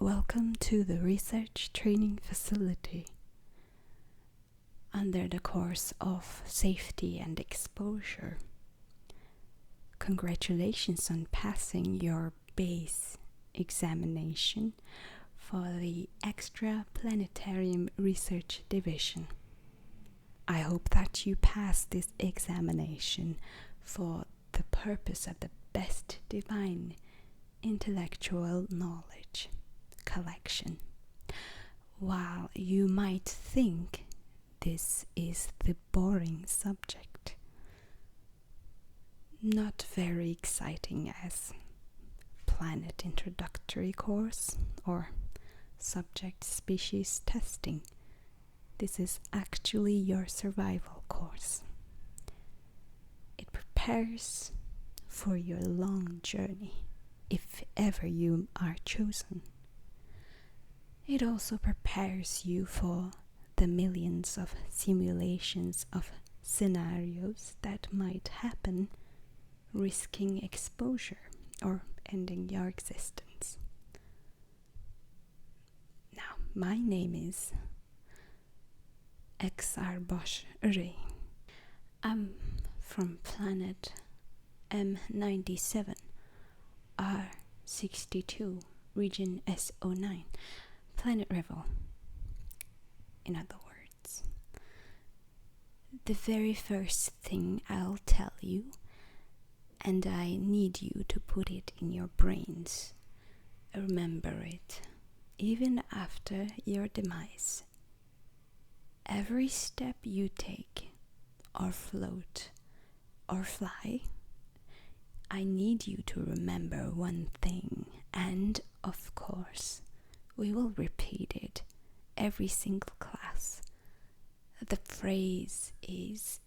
Welcome to the Research Training Facility under the course of Safety and Exposure. Congratulations on passing your base examination for the Extra Planetarium Research Division. I hope that you pass this examination for the purpose of the best divine intellectual knowledge collection. While you might think this is the boring subject, not very exciting as planet introductory course or subject species testing, this is actually your survival course. It prepares for your long journey if ever you are chosen. It also prepares you for the millions of simulations of scenarios that might happen, risking exposure or ending your existence. Now, my name is XR Bosch Array. I'm from planet M97, R62, region SO9, planet Revel. In other words, the very first thing I'll tell you, and I need you to put it in your brains, remember it, even after your demise. Every step you take, or float, or fly, I need you to remember one thing, and of course, we will repeat it every single class. The phrase is,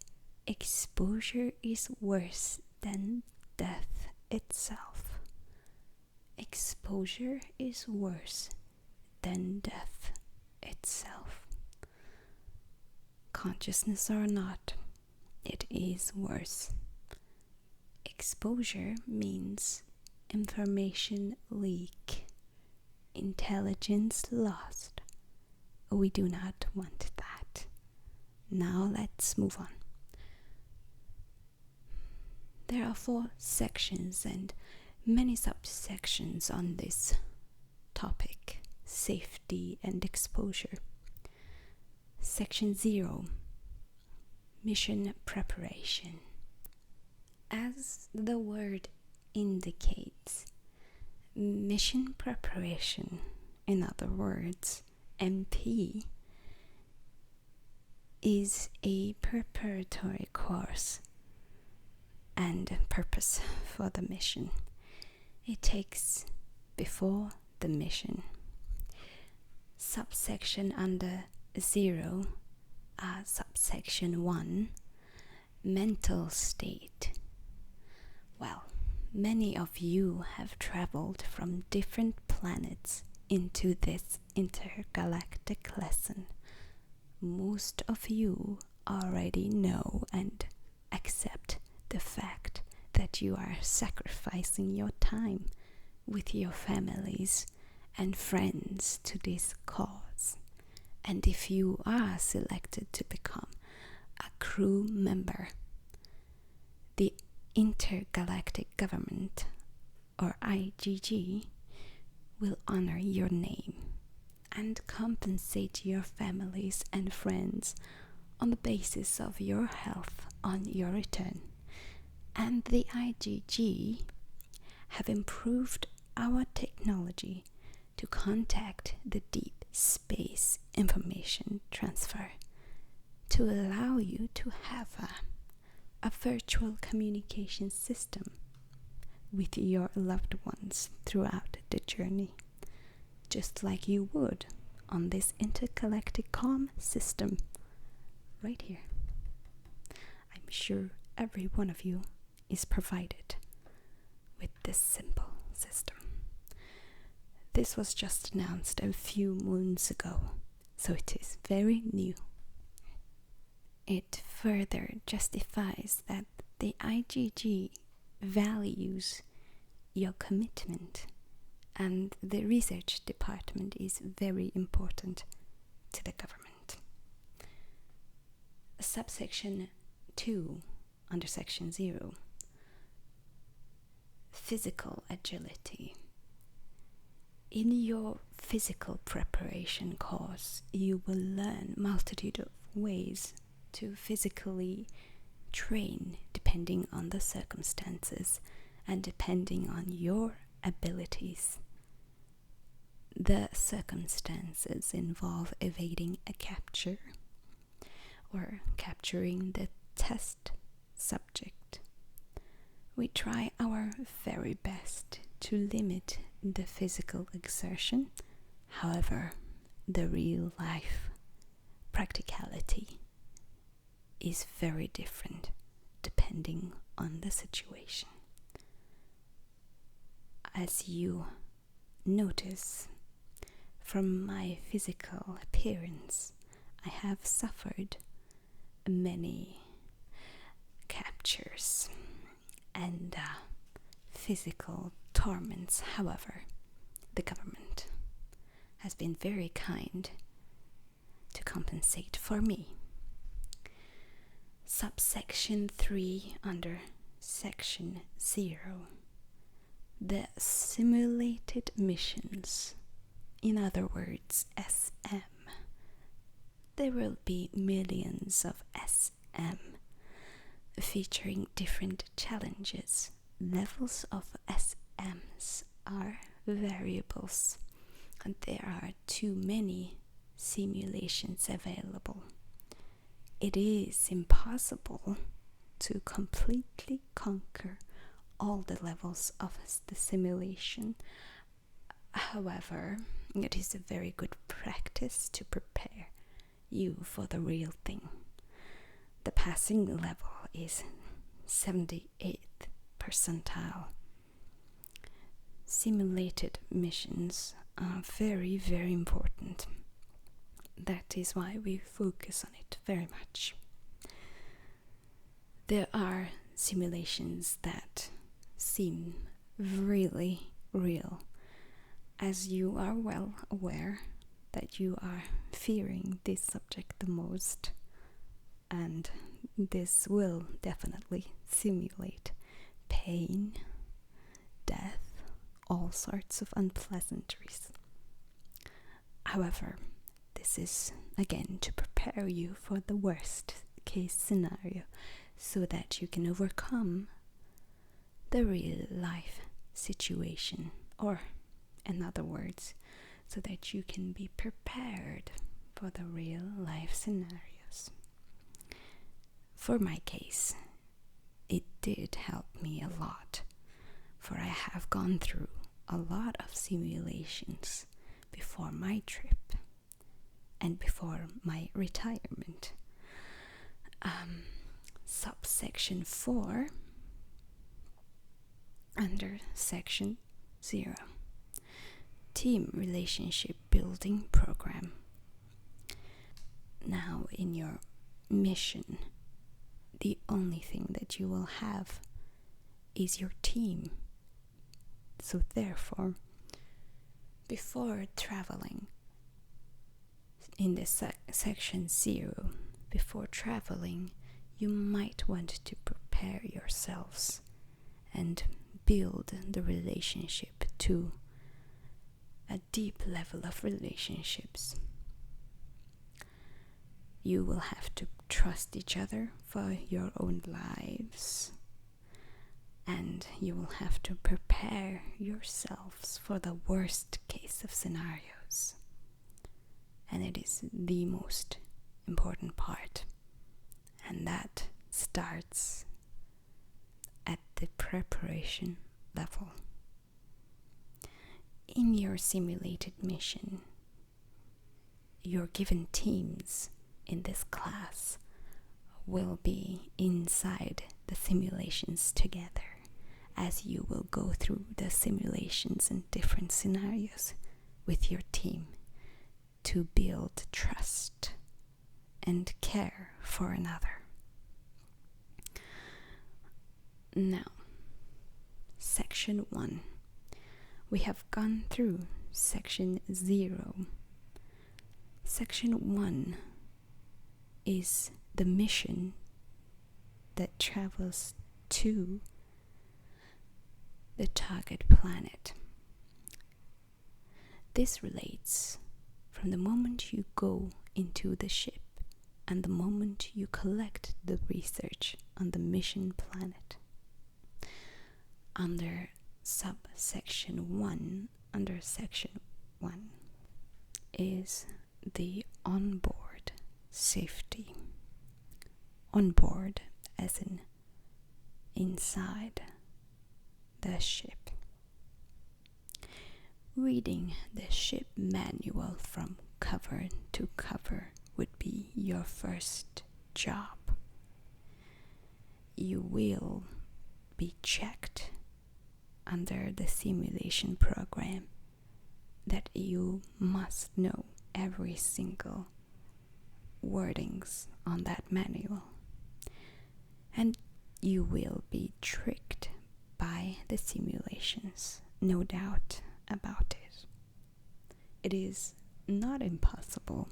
exposure is worse than death itself. Exposure is worse than death itself. Consciousness or not, it is worse. Exposure means information leak, intelligence lost. We do not want that. Now let's move on. There are 4 sections and many subsections on this topic, safety and exposure. Section 0, mission preparation. As the word indicates, mission preparation, in other words, MP, is a preparatory course and purpose for the mission. It takes before the mission. Subsection under 0, subsection 1, mental state. Well, many of you have traveled from different planets into this intergalactic lesson. Most of you already know and accept the fact that you are sacrificing your time with your families and friends to this cause. And if you are selected to become a crew member, the Intergalactic Government, or IGG, will honor your name and compensate your families and friends on the basis of your health on your return. And the IGG have improved our technology to contact the deep space information transfer to allow you to have a virtual communication system with your loved ones throughout the journey, just like you would on this intergalactic comm system right here. I'm sure every one of you is provided with this simple system. This was just announced a few moons ago, so it is very new. It further justifies that the IGG values your commitment and the research department is very important to the government. Subsection 2 under section 0, physical agility. In your physical preparation course, you will learn multitude of ways to physically train depending on the circumstances and depending on your abilities. The circumstances involve evading a capture or capturing the test subject. We try our very best to limit the physical exertion. However, the real life practicality is very different depending on the situation. As you notice from my physical appearance, I have suffered many captures and physical torments. However, the government has been very kind to compensate for me. Subsection 3 under section 0, the simulated missions, in other words SM. There will be millions of SM featuring different challenges. Levels of SMs are variables, and there are too many simulations available. It is impossible to completely conquer all the levels of the simulation. However, it is a very good practice to prepare you for the real thing. The passing level is 78th percentile. Simulated missions are very, very important. That is why we focus on it very much. There are simulations that seem really real, as you are well aware that you are fearing this subject the most, and this will definitely simulate pain, death, all sorts of unpleasantries. However, this is again to prepare you for the worst case scenario so that you can overcome the real life situation, or in other words, so that you can be prepared for the real life scenarios. For my case, it did help me a lot, for I have gone through a lot of simulations before my trip and before my retirement. Subsection 4 under section 0, team relationship building program. Now, in your mission, the only thing that you will have is your team. So therefore, before traveling in the section 0, before traveling, you might want to prepare yourselves and build the relationship to a deep level of relationships. You will have to trust each other for your own lives, and you will have to prepare yourselves for the worst case of scenarios. And it is the most important part, and that starts at the preparation level. In your simulated mission, your given teams in this class will be inside the simulations together, as you will go through the simulations and different scenarios with your team to build trust and care for another. Now, section 1, we have gone through Section 0. Section 1 is the mission that travels to the target planet. This relates from the moment you go into the ship and the moment you collect the research on the mission planet. Under subsection 1, under section 1 is the onboard safety. Onboard as in inside the ship. Reading the ship manual from cover to cover would be your first job. You will be checked under the simulation program that you must know every single wordings on that manual. And you will be tricked by the simulations, no doubt about it. It is not impossible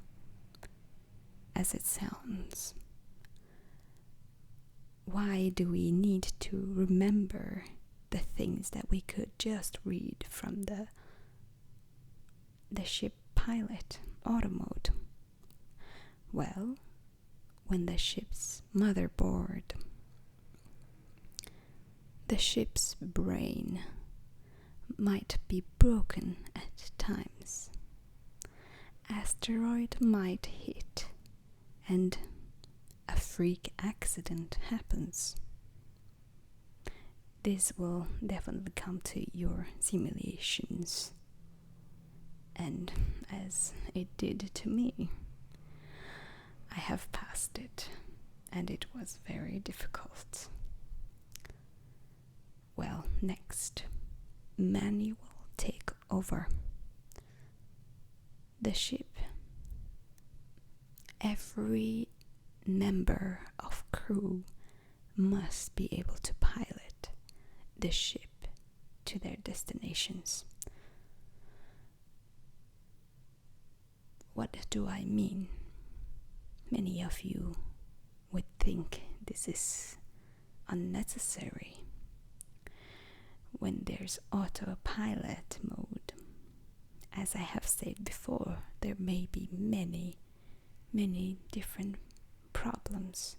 as it sounds. Why do we need to remember the things that we could just read from the ship pilot auto mode? Well, when the ship's motherboard, the ship's brain might be broken at times. Asteroid might hit and a freak accident happens. This will definitely come to your simulations, and as it did to me, I have passed it, and it was very difficult. Well, next, manual takeover. The ship. Every member of crew must be able to pilot the ship to their destinations. What do I mean? Many of you would think this is unnecessary when there's autopilot mode. As I have said before, there may be many different problems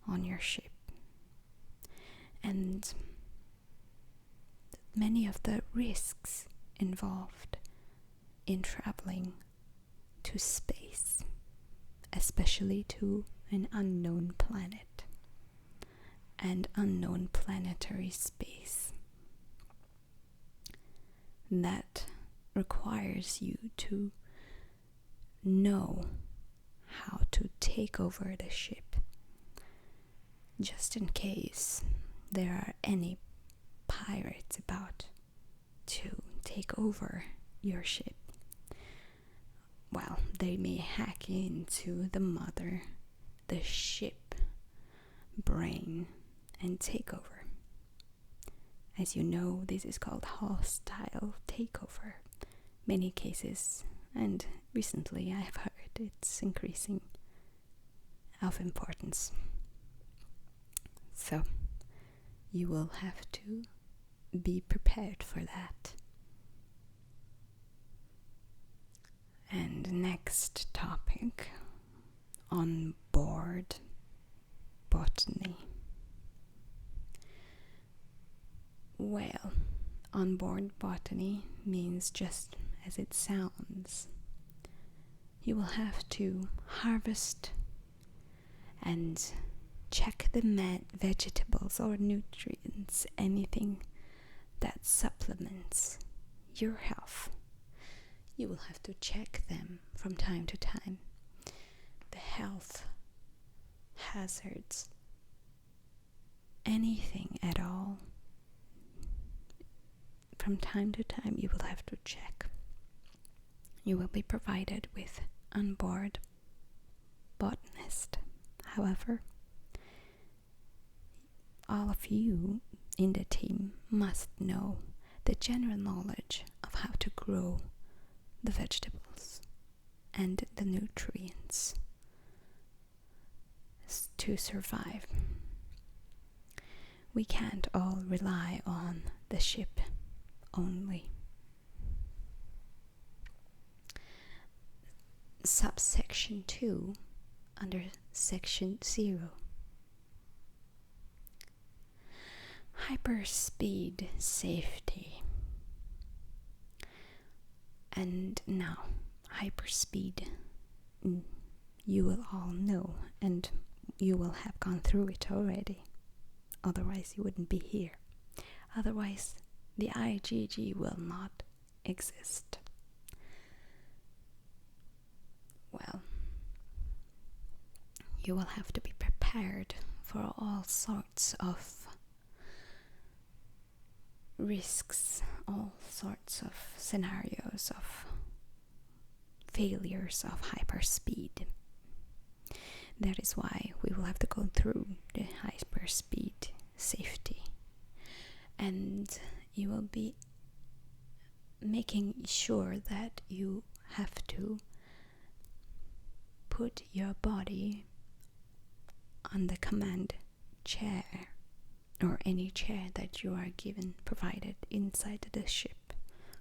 on your ship, and many of the risks involved in traveling to space, especially to an unknown planet and unknown planetary space, that requires you to know how to take over the ship, just in case there are any pirates about to take over your ship. Well, they may hack into the ship brain and take over. As you know, this is called hostile takeover. Many cases, and recently I have heard it's increasing of importance. So, you will have to be prepared for that. And next topic, on board botany. Well, on-board botany means just as it sounds. You will have to harvest and check the vegetables or nutrients, anything that supplements your health. You will have to check them from time to time. The health hazards, anything at all. From time to time you will have to check. You will be provided with onboard botanist. However, all of you in the team must know the general knowledge of how to grow the vegetables and the nutrients to survive. We can't all rely on the ship only. Subsection 2 under section 0. Hyperspeed safety. And now, hyperspeed, you will all know, and you will have gone through it already. Otherwise, you wouldn't be here. Otherwise, the IgG will not exist. Well, you will have to be prepared for all sorts of risks, all sorts of scenarios of failures of hyperspeed. That is why we will have to go through the hyperspeed safety, and you will be making sure that you have to put your body on the command chair, or any chair that you are given, provided inside the ship,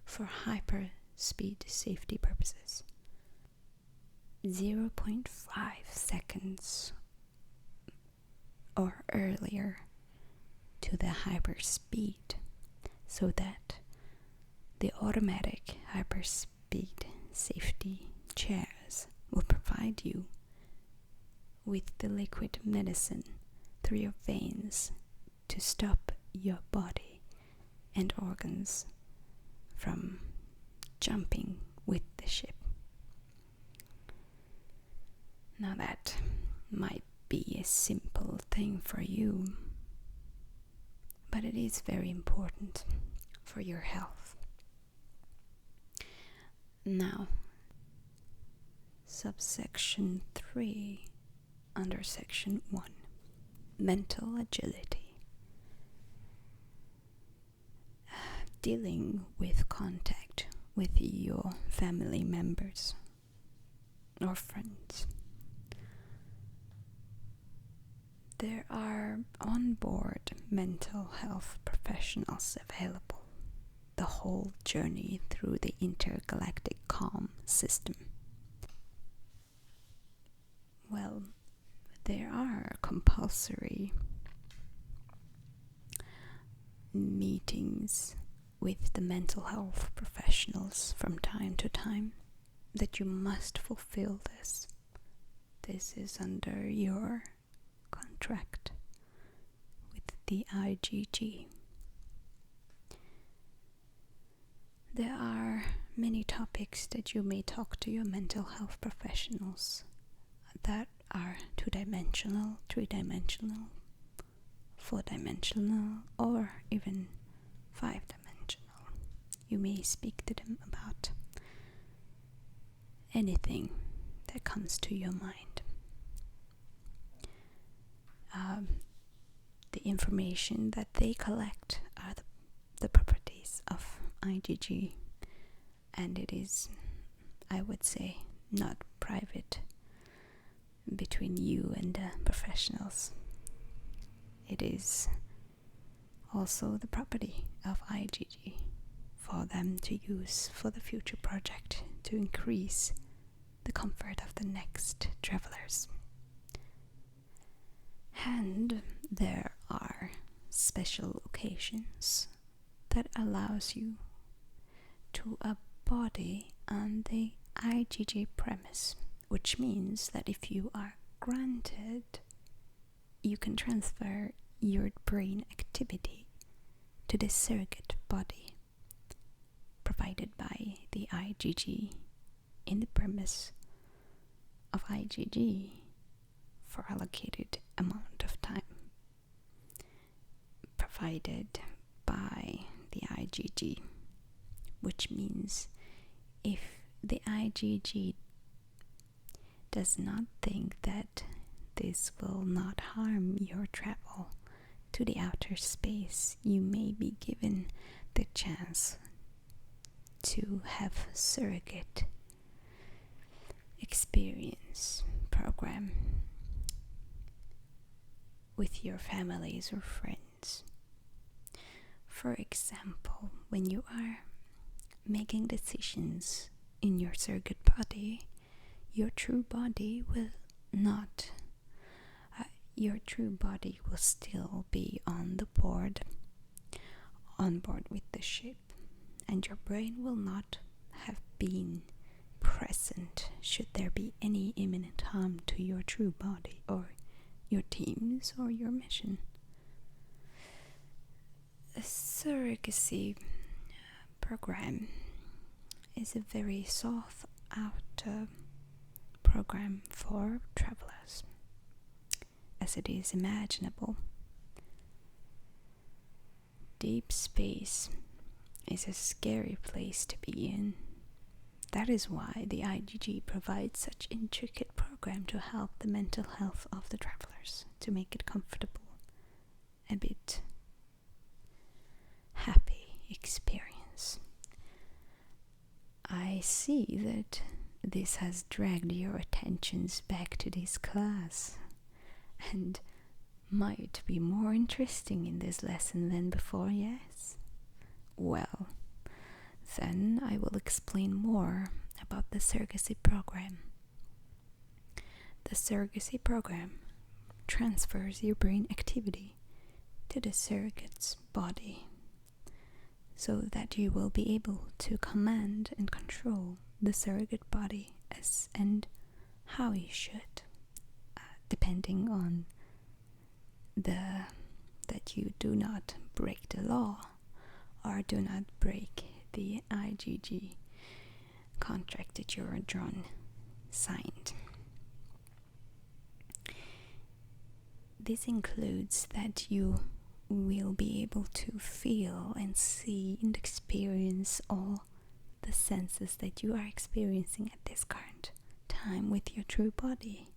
for hyperspeed safety purposes. 0.5 seconds or earlier to the hyperspeed, so that the automatic hyperspeed safety chairs will provide you with the liquid medicine through your veins to stop your body and organs from jumping with the ship. Now that might be a simple thing for you, but it is very important for your health. Now, subsection 3 under section 1, mental agility. Dealing with contact with your family members or friends. There are on-board mental health professionals available the whole journey through the Intergalactic calm system. Well, there are compulsory meetings with the mental health professionals from time to time that you must fulfill this. This is under your contract with the IgG. There are many topics that you may talk to your mental health professionals that are 2-dimensional, 3-dimensional, 4-dimensional, or even 5-dimensional. You may speak to them about anything that comes to your mind. The information that they collect are the properties of IgG, and it is, I would say, not private between you and the professionals. It is also the property of IgG for them to use for the future project to increase the comfort of the next travelers. And there are special occasions that allows you to embody on the IgG premise, which means that if you are granted, you can transfer your brain activity to the surrogate body provided by the IgG in the premise of IgG for allocated amount of time provided by the IgG, which means if the IgG does not think that this will not harm your travel to the outer space, you may be given the chance to have surrogate experience program with your families or friends. For example, when you are making decisions in your surrogate body, your true body will not. Your true body will still be on board with the ship, and your brain will not have been present should there be any imminent harm to your true body or your teams or your mission. A surrogacy program is a very sought out program for travelers, as it is imaginable. Deep space is a scary place to be in. That is why the IGG provides such intricate program to help the mental health of the travelers, to make it comfortable, a bit happy experience. I see that this has dragged your attentions back to this class and might be more interesting in this lesson than before, yes? Well, then I will explain more about the surrogacy program. The surrogacy program transfers your brain activity to the surrogate's body so that you will be able to command and control the surrogate body as and how you should, depending on that you do not break the law or do not break the IGG contract that your drone signed. This includes that you will be able to feel and see and experience all the senses that you are experiencing at this current time with your true body,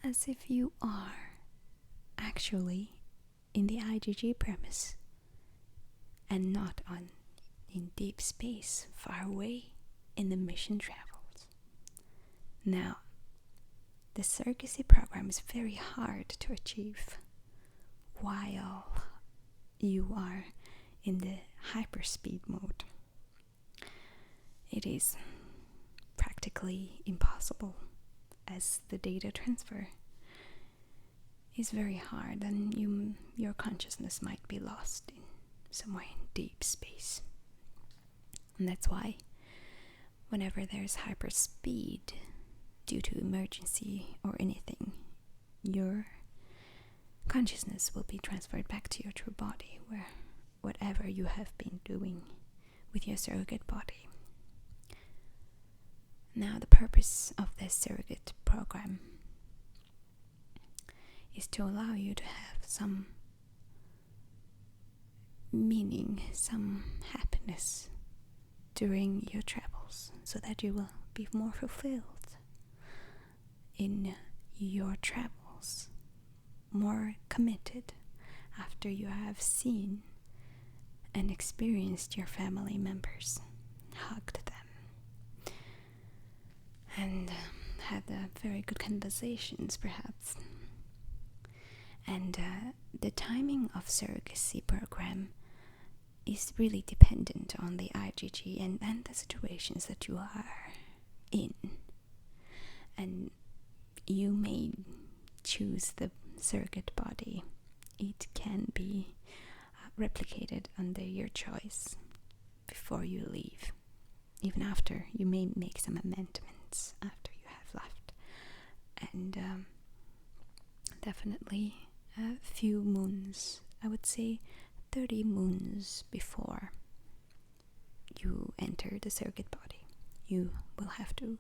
as if you are actually in the IGG premise and not in deep space far away in the mission travels. Now, the surrogacy program is very hard to achieve while you are in the hyperspeed mode. It is practically impossible, as the data transfer is very hard and your consciousness might be lost in somewhere in deep space. And that's why whenever there's hyperspeed due to emergency or anything, your consciousness will be transferred back to your true body, where whatever you have been doing with your surrogate body. Now, the purpose of this surrogate program is to allow you to have some meaning, some happiness during your travels, so that you will be more fulfilled in your travels, more committed after you have seen and experienced your family members, hugged them, and had very good conversations perhaps. And the timing of surrogacy program is really dependent on the IGG and the situations that you are in. And you may choose the surrogate body. It can be replicated under your choice before you leave. Even after, you may make some amendments after you have left. And definitely a few moons, I would say 30 moons before you enter the surrogate body, you will have to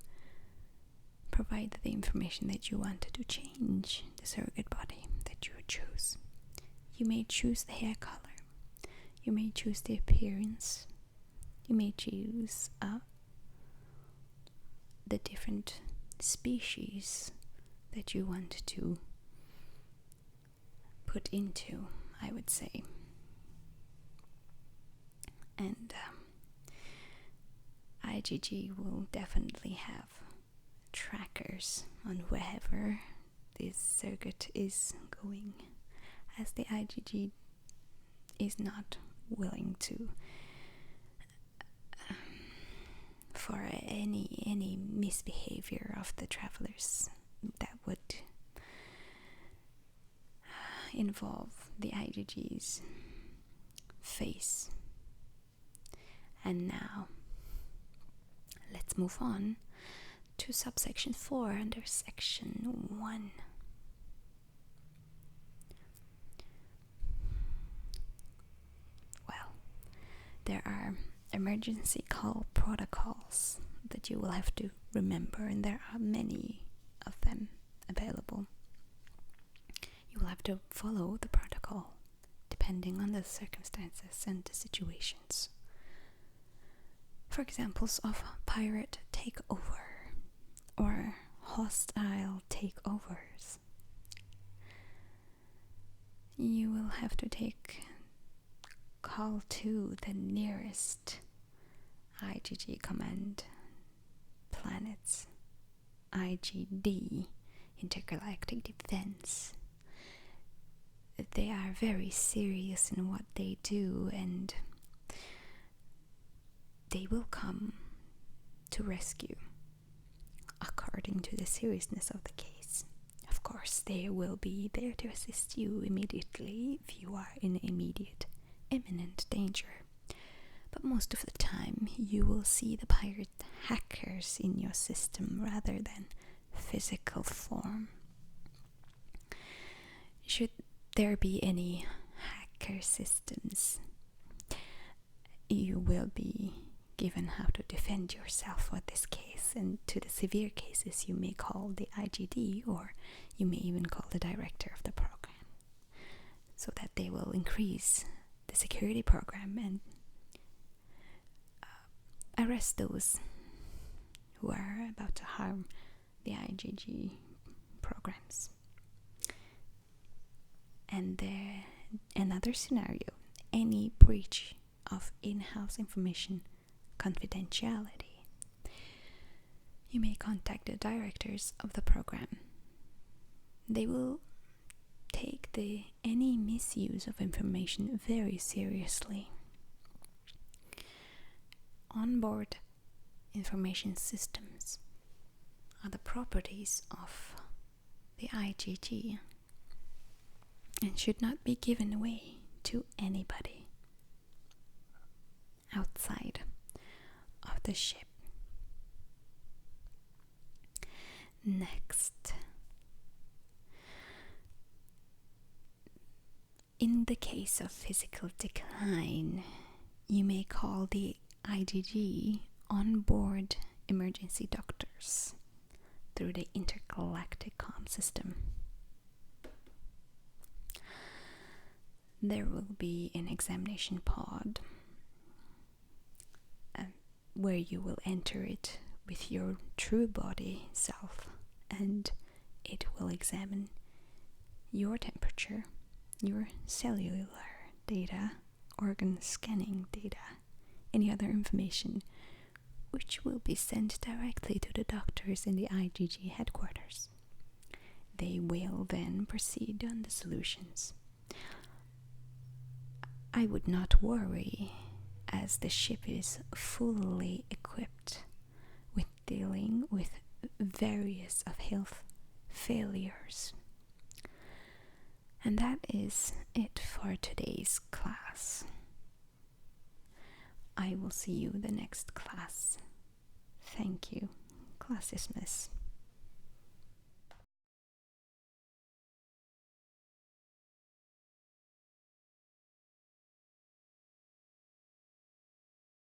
provide the information that you want to change the surrogate body that you choose. You may choose the hair color, you may choose the appearance, you may choose the different species that you want to put into, I would say. and IGG will definitely have trackers on wherever this circuit is going, as the IGG is not willing to for any misbehavior of the travelers that would involve the IGG's face. And now let's move on to subsection 4 under section 1. Well, there are emergency call protocols that you will have to remember, and there are many of them available. You will have to follow the protocol depending on the circumstances and the situations. For examples of pirate takeover or hostile takeovers, you will have to take call to the nearest IGG command planets, IGD, Intergalactic Defense. They are very serious in what they do, and they will come to rescue according to the seriousness of the case. Of course, they will be there to assist you immediately if you are in immediate, imminent danger. But most of the time, you will see the pirate hackers in your system rather than physical form. Should there be any hacker systems, you will be given how to defend yourself for this case, and to the severe cases you may call the IGD, or you may even call the director of the program, so that they will increase the security program and arrest those who are about to harm the IGG programs. And another scenario, any breach of in-house information confidentiality. You may contact the directors of the program. They will take any misuse of information very seriously. Onboard information systems are the properties of the IGG and should not be given away to anybody outside of the ship. Next, in the case of physical decline, you may call the IGG onboard emergency doctors through the Intergalactic comm system. There will be an examination pod where you will enter it with your true body self, and it will examine your temperature, your cellular data, organ scanning data, any other information, which will be sent directly to the doctors in the IGG headquarters. They will then proceed on the solutions. I would not worry, as the ship is fully equipped with dealing with various of health failures. And that is it for today's class. I will see you the next class. Thank you. Class dismissed.